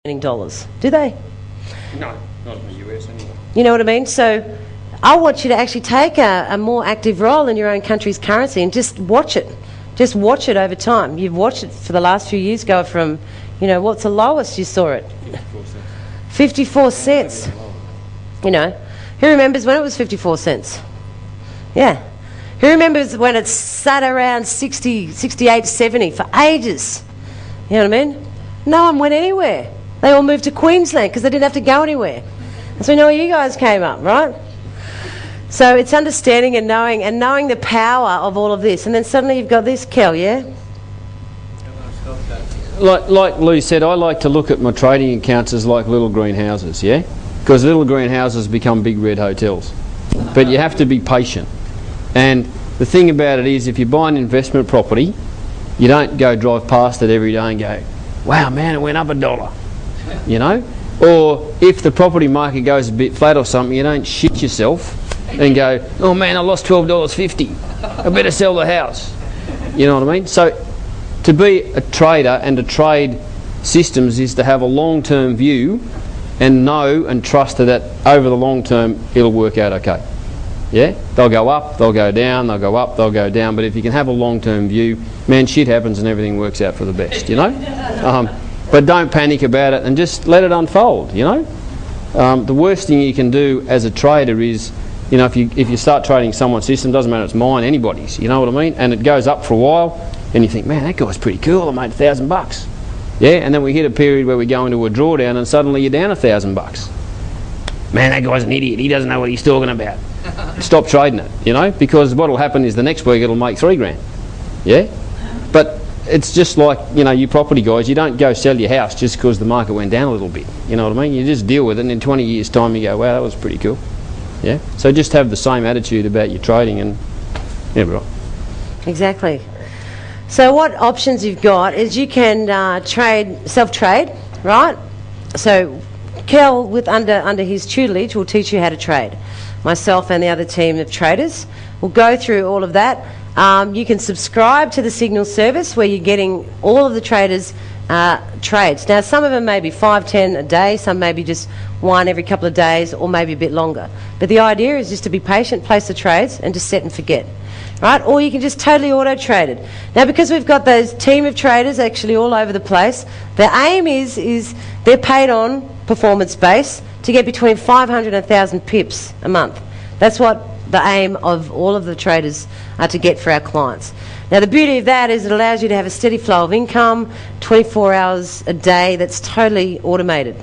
dollars, do they? No, not in the US anyway. You know what I mean? So I want you to actually take a more active role in your own country's currency and just watch it. Just watch it over time. You've watched it for the last few years go from, you know, what's the lowest you saw it? 54 cents. 54 cents. You know, who remembers when it was 54 cents? Yeah. Who remembers when it sat around 60, 68, 70 for ages? You know what I mean? No one went anywhere. They all moved to Queensland because they didn't have to go anywhere. And so we know where you guys came up, right? So it's understanding and knowing the power of all of this. And then suddenly you've got this, Kel, yeah? Like Lou said, I like to look at my trading accounts as like little greenhouses, yeah? Because little greenhouses become big red hotels. But you have to be patient. And the thing about it is, if you buy an investment property, you don't go drive past it every day and go, wow, man, it went up $1, you know? Or if the property market goes a bit flat or something, you don't shit yourself and go, oh man, I lost $12.50. I better sell the house. You know what I mean? So to be a trader and to trade systems is to have a long-term view and know and trust that over the long term it'll work out okay. Yeah? They'll go up, they'll go down, they'll go up, they'll go down, but if you can have a long-term view, man, shit happens and everything works out for the best, you know? But don't panic about it and just let it unfold, you know? The worst thing you can do as a trader is, you know, if you start trading someone's system, doesn't matter, it's mine, anybody's, you know what I mean? And it goes up for a while, and you think, man, that guy's pretty cool, I made $1,000. Yeah, and then we hit a period where we go into a drawdown and suddenly you're down $1,000. Man, that guy's an idiot, he doesn't know what he's talking about. Stop trading it, you know, because what'll happen is the next week it'll make $3,000. Yeah? But it's just like, you know, you property guys, you don't go sell your house just because the market went down a little bit. You know what I mean? You just deal with it, and in 20 years' time you go, wow, that was pretty cool. Yeah? So just have the same attitude about your trading and yeah, right. Exactly. So what options you've got is you can self-trade, right? So Kel, under his tutelage, will teach you how to trade. Myself and the other team of traders will go through all of that. You can subscribe to the Signal service where you're getting all of the traders' trades. Now, some of them may be 5, 10 a day, some may be just one every couple of days, or maybe a bit longer. But the idea is just to be patient, place the trades, and just set and forget. Right? Or you can just totally auto-trade it. Now, because we've got those team of traders actually all over the place, the aim is they're paid on performance base to get between 500 and 1,000 pips a month. That's what the aim of all of the traders are to get for our clients. Now, the beauty of that is it allows you to have a steady flow of income, 24 hours a day, that's totally automated.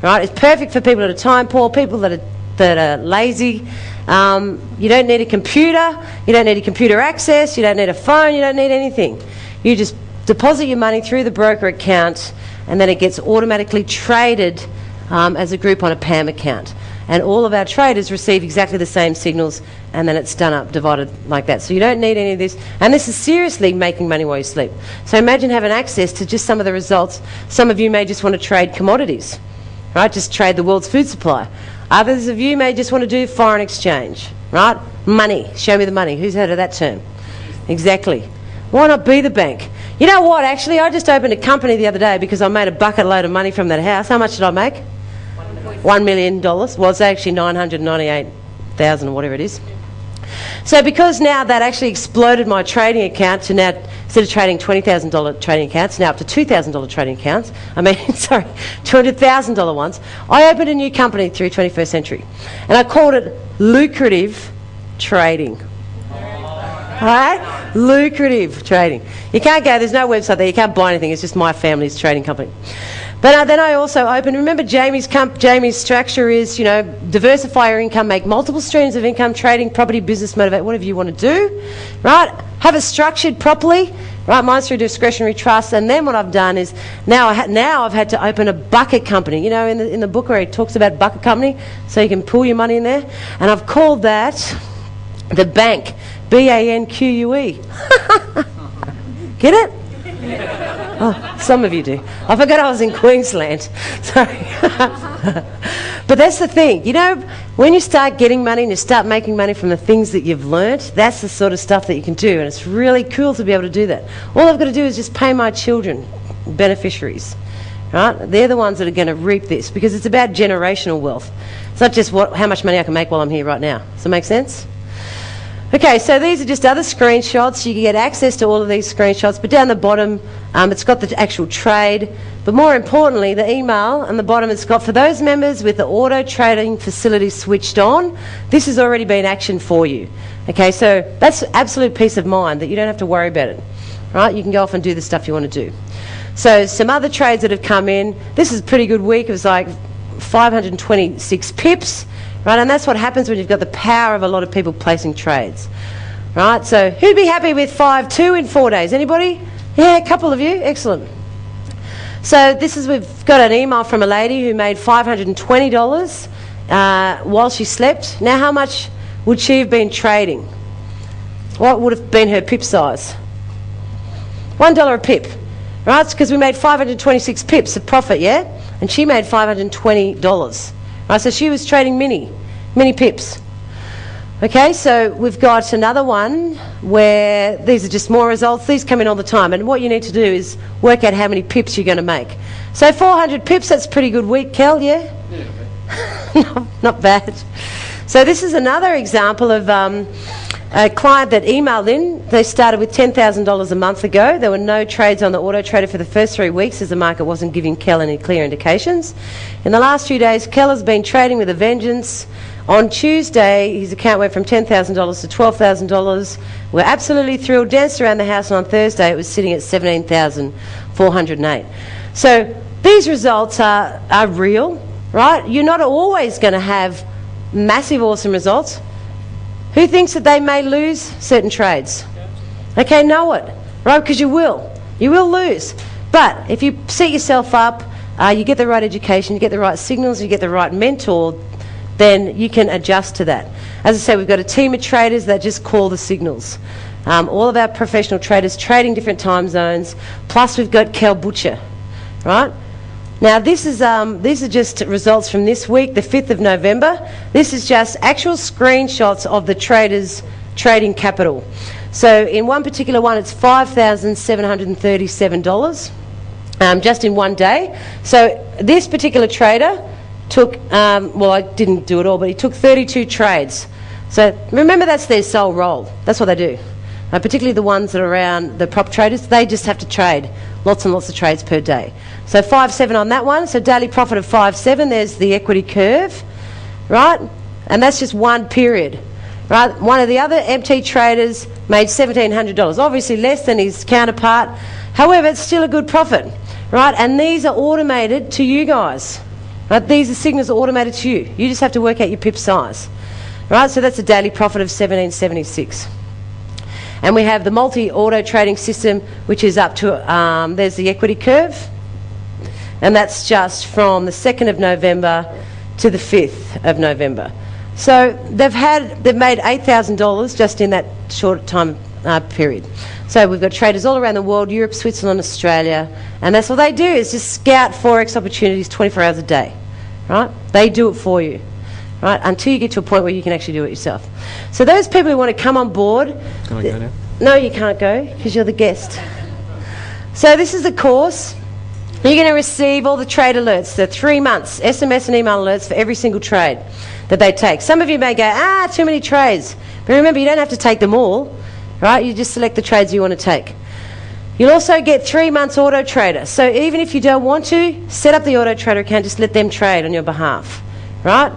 Right? It's perfect for people that are time poor, people that are lazy. You don't need a computer, you don't need a computer access, you don't need a phone, you don't need anything. You just deposit your money through the broker account and then it gets automatically traded as a group on a PAM account. And all of our traders receive exactly the same signals, and then it's done up, divided like that. So you don't need any of this. And this is seriously making money while you sleep. So imagine having access to just some of the results. Some of you may just want to trade commodities, right? Just trade the world's food supply. Others of you may just want to do foreign exchange, right? Money. Show me the money. Who's heard of that term? Exactly. Why not be the bank? You know what, actually, I just opened a company the other day because I made a bucket load of money from that house. How much did I make? $1 million. Well, it's actually 998,000 or whatever it is. So because now that actually exploded my trading account to now, instead of trading $20,000 trading accounts, now up to $2,000 trading accounts, sorry, $200,000 ones, I opened a new company through 21st Century. And I called it Lucrative Trading. Alright? Lucrative Trading. You can't go, there's no website there, you can't buy anything, it's just my family's trading company. But then I also opened, remember Jamie's structure is, you know, diversify your income, make multiple streams of income, trading, property, business, motivate, whatever you want to do, right? Have it structured properly, right? Mine's through discretionary trust, and then what I've done is now I've had to open a bucket company, you know, in the book where he talks about bucket company, so you can pool your money in there, and I've called that the bank, B-A-N-Q-U-E. Get it? Oh, some of you do. I forgot I was in Queensland. Sorry. But that's the thing. You know, when you start getting money and you start making money from the things that you've learnt, that's the sort of stuff that you can do. And it's really cool to be able to do that. All I've got to do is just pay my children, beneficiaries, right? They're the ones that are going to reap this, because it's about generational wealth. It's not just how much money I can make while I'm here right now. Does that make sense? Okay, so these are just other screenshots. You can get access to all of these screenshots, but down the bottom it's got the actual trade, but more importantly the email on the bottom, it's got, for those members with the auto trading facility switched on, this has already been actioned for you. Okay, so that's absolute peace of mind that you don't have to worry about it, right? You can go off and do the stuff you want to do. So some other trades that have come in, this is a pretty good week. It was like 526 pips. Right, and that's what happens when you've got the power of a lot of people placing trades. Right, so who'd be happy with 5-2 in 4 days? Anybody? Yeah, a couple of you. Excellent. So we've got an email from a lady who made $520 while she slept. Now, how much would she have been trading? What would have been her pip size? $1 a pip. Right, it's because we made 526 pips of profit, yeah? And she made $520. Right, so she was trading mini pips. Okay, so we've got another one where these are just more results. These come in all the time, and what you need to do is work out how many pips you're going to make. So 400 pips, that's a pretty good week, Kel, yeah? Yeah. Not bad. So this is another example of a client that emailed in. They started with $10,000 a month ago. There were no trades on the auto trader for the first 3 weeks as the market wasn't giving Kel any clear indications. In the last few days, Kel has been trading with a vengeance. On Tuesday, his account went from $10,000 to $12,000. We're absolutely thrilled. Danced around the house, and on Thursday it was sitting at $17,408. So these results are real, right? You're not always going to have massive, awesome results. Who thinks that they may lose certain trades? Okay, know it, right? Because you will. You will lose. But if you set yourself up, you get the right education, you get the right signals, you get the right mentor, then you can adjust to that. As I say, we've got a team of traders that just call the signals. All of our professional traders trading different time zones, plus we've got Kel Butcher, right? Now these are just results from this week, the 5th of November. This is just actual screenshots of the traders' trading capital. So in one particular one, it's $5,737 just in 1 day. So this particular trader took, well, I didn't do it all, but he took 32 trades. So remember, that's their sole role. That's what they do. Particularly the ones that are around the prop traders, they just have to trade lots and lots of trades per day. So 5.7 on that one. So daily profit of 5.7. There's the equity curve, right? And that's just one period, right? One of the other MT traders made $1,700, obviously less than his counterpart. However, it's still a good profit, right? And these are automated to you guys, right? These are signals automated to you. You just have to work out your pip size, right? So that's a daily profit of $1,776. And we have the multi-auto trading system, which is up to, there's the equity curve, and that's just from the 2nd of November to the 5th of November. So they've made $8,000 just in that short time period. So we've got traders all around the world, Europe, Switzerland, Australia, and that's what they do, is just scout Forex opportunities 24 hours a day, right? They do it for you, right, until you get to a point where you can actually do it yourself. So those people who want to come on board... Can I go now? No, you can't go, because you're the guest. So this is the course. You're going to receive all the trade alerts, the 3 months, SMS and email alerts for every single trade that they take. Some of you may go, too many trades. But remember, you don't have to take them all, right? You just select the trades you want to take. You'll also get 3 months auto trader. So even if you don't want to, set up the auto trader account, just let them trade on your behalf, right?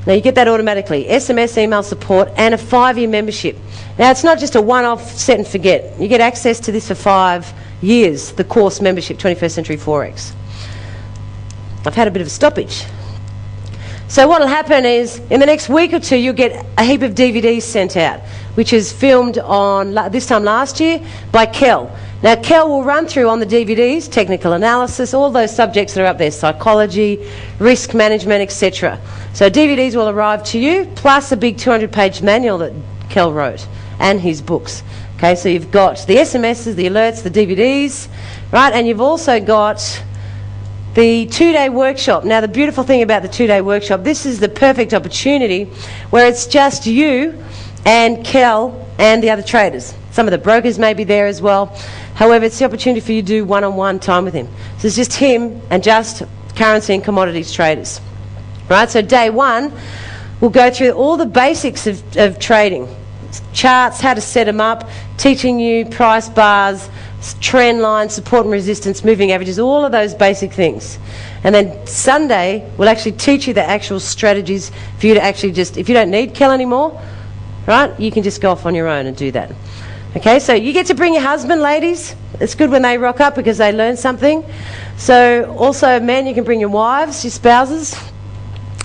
Now you get that automatically. SMS, email support, and a 5-year membership. Now it's not just a one-off set and forget. You get access to this for 5 years, the course membership, 21st Century Forex. I've had a bit of a stoppage. So what will happen is, in the next week or two, you'll get a heap of DVDs sent out, which is filmed on, this time last year, by Kel. Now Kel will run through on the DVDs, technical analysis, all those subjects that are up there, psychology, risk management, etc. So DVDs will arrive to you, plus a big 200-page manual that Kel wrote, and his books. Okay, so you've got the SMSs, the alerts, the DVDs, right, and you've also got the 2-day workshop. Now the beautiful thing about the 2-day workshop, this is the perfect opportunity where it's just you and Kel and the other traders. Some of the brokers may be there as well. However, it's the opportunity for you to do one-on-one time with him. So it's just him and just currency and commodities traders. Right, so day one, we'll go through all the basics of trading. Charts, how to set them up, teaching you price bars, trend lines, support and resistance, moving averages, all of those basic things. And then Sunday, we'll actually teach you the actual strategies for you to actually just, if you don't need Kel anymore, right, you can just go off on your own and do that. Okay, so you get to bring your husband, ladies. It's good when they rock up because they learn something. So also, men, you can bring your wives, your spouses.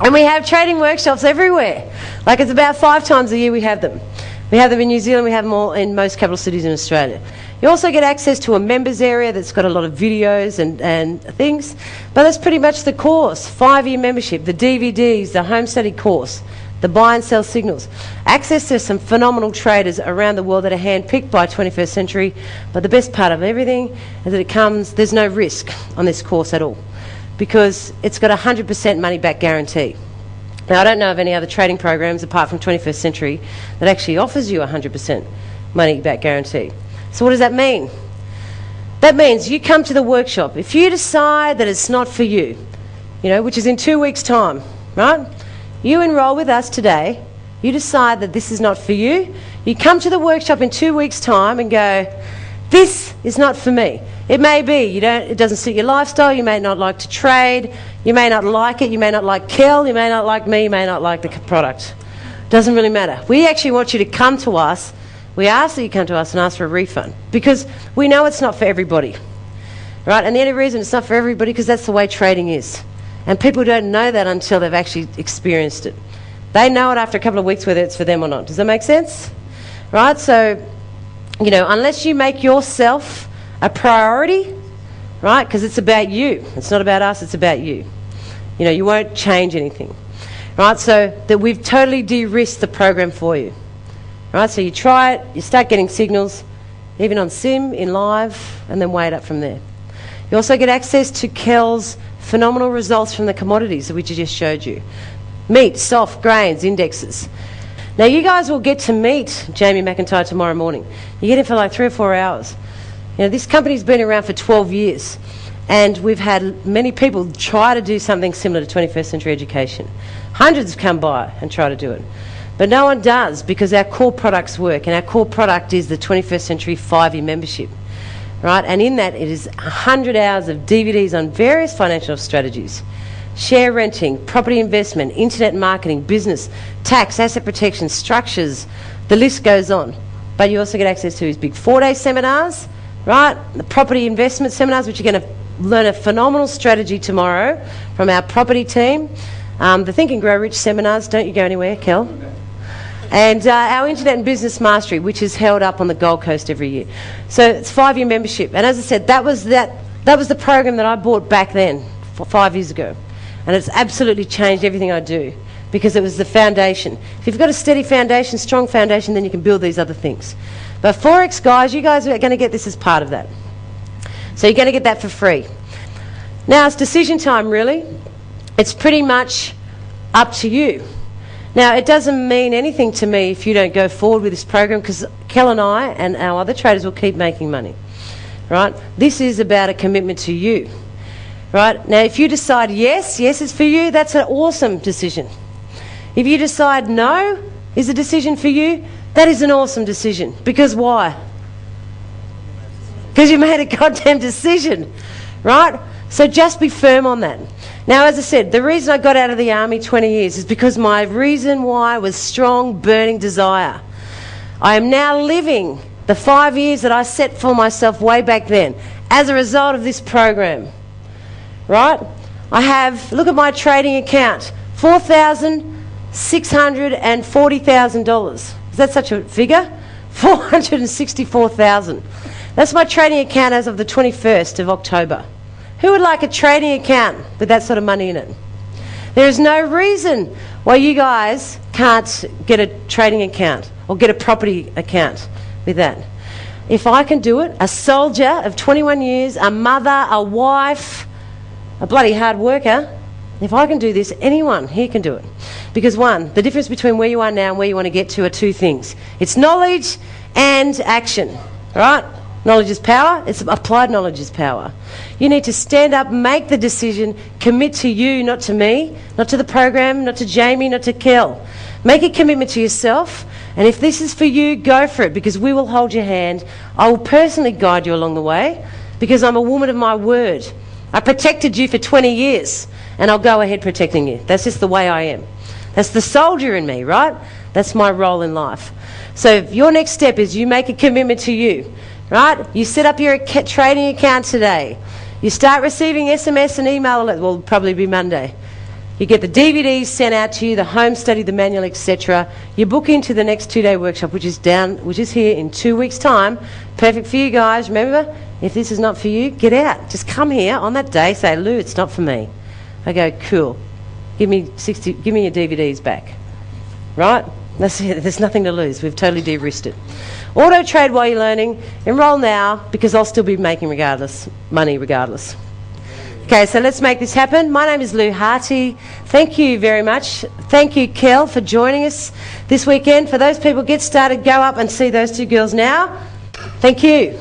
And we have trading workshops everywhere. Like, it's about 5 times a year we have them. We have them in New Zealand, we have them all in most capital cities in Australia. You also get access to a members area that's got a lot of videos and things. But that's pretty much the course. 5-year membership, the DVDs, the home study course, the buy and sell signals. Access to some phenomenal traders around the world that are hand-picked by 21st Century. But the best part of everything is that there's no risk on this course at all, because it's got a 100% money-back guarantee. Now, I don't know of any other trading programs apart from 21st Century that actually offers you a 100% money-back guarantee. So what does that mean? That means you come to the workshop. If you decide that it's not for you, which is in 2 weeks' time, right? You enrol with us today. You decide that this is not for you. You come to the workshop in 2 weeks' time and go, this is not for me. It may be it doesn't suit your lifestyle. You may not like to trade. You may not like it. You may not like Kel. You may not like me. You may not like the product. Doesn't really matter. We actually want you to come to us. We ask that you come to us and ask for a refund, because we know it's not for everybody, right? And the only reason it's not for everybody because that's the way trading is, and people don't know that until they've actually experienced it. They know it after a couple of weeks whether it's for them or not. Does that make sense? Right? So, unless you make yourself a priority, right? Because it's about you. It's not about us, it's about you. You won't change anything. Right? So that we've totally de-risked the program for you. Right? So you try it, you start getting signals, even on sim, in live, and then weigh it up from there. You also get access to Kel's phenomenal results from the commodities that we just showed you. Meat, soft, grains, indexes. Now you guys will get to meet Jamie McIntyre tomorrow morning. You get him for like 3 or 4 hours. This company's been around for 12 years, and we've had many people try to do something similar to 21st Century Education. Hundreds come by and try to do it. But no one does, because our core products work, and our core product is the 21st Century 5-year membership. Right? And in that, it is 100 hours of DVDs on various financial strategies. Share renting, property investment, internet marketing, business, tax, asset protection, structures, the list goes on. But you also get access to his big 4-day seminars, right? The property investment seminars, which you're going to learn a phenomenal strategy tomorrow from our property team. The Think and Grow Rich seminars, don't you go anywhere, Kel. And our Internet and Business Mastery, which is held up on the Gold Coast every year. So it's 5-year membership. And as I said, that was the program that I bought back then, 5 years ago. And it's absolutely changed everything I do, because it was the foundation. If you've got a steady foundation, strong foundation, then you can build these other things. But Forex guys, you guys are going to get this as part of that. So you're going to get that for free. Now it's decision time, really. It's pretty much up to you. Now, it doesn't mean anything to me if you don't go forward with this program, because Kel and I and our other traders will keep making money. Right? This is about a commitment to you. Right? Now, if you decide yes is for you, that's an awesome decision. If you decide no is a decision for you, that is an awesome decision. Because why? Because you made a goddamn decision. Right? So just be firm on that. Now, as I said, the reason I got out of the army 20 years is because my reason why was strong, burning desire. I am now living the 5 years that I set for myself way back then as a result of this program. Right? I have, look at my trading account, $4,640,000. Is that such a figure? $464,000. That's my trading account as of the 21st of October. Who would like a trading account with that sort of money in it? There is no reason why you guys can't get a trading account or get a property account with that. If I can do it, a soldier of 21 years, a mother, a wife, a bloody hard worker, if I can do this, anyone here can do it. Because one, the difference between where you are now and where you want to get to are two things. It's knowledge and action, right? Knowledge is power. It's applied knowledge is power. You need to stand up, make the decision, commit to you, not to me, not to the program, not to Jamie, not to Kel. Make a commitment to yourself, and if this is for you, go for it, because we will hold your hand. I will personally guide you along the way, because I'm a woman of my word. I protected you for 20 years, and I'll go ahead protecting you. That's just the way I am. That's the soldier in me, right? That's my role in life. So your next step is you make a commitment to you, right? You set up your trading account today. You start receiving SMS and email alerts. Well, it'll probably be Monday. You get the DVDs sent out to you, the home study, the manual, etc. You book into the next 2-day workshop, which is here in 2 weeks' time. Perfect for you guys. Remember, if this is not for you, get out. Just come here on that day, say, Lou, it's not for me. I go, cool. Give me your DVDs back. Right? That's it. There's nothing to lose. We've totally de-risked it. Auto trade while you're learning. Enroll now, because I'll still be making money regardless. Okay, so let's make this happen. My name is Lou Harty. Thank you very much. Thank you, Kel, for joining us this weekend. For those people, get started, go up and see those two girls now. Thank you.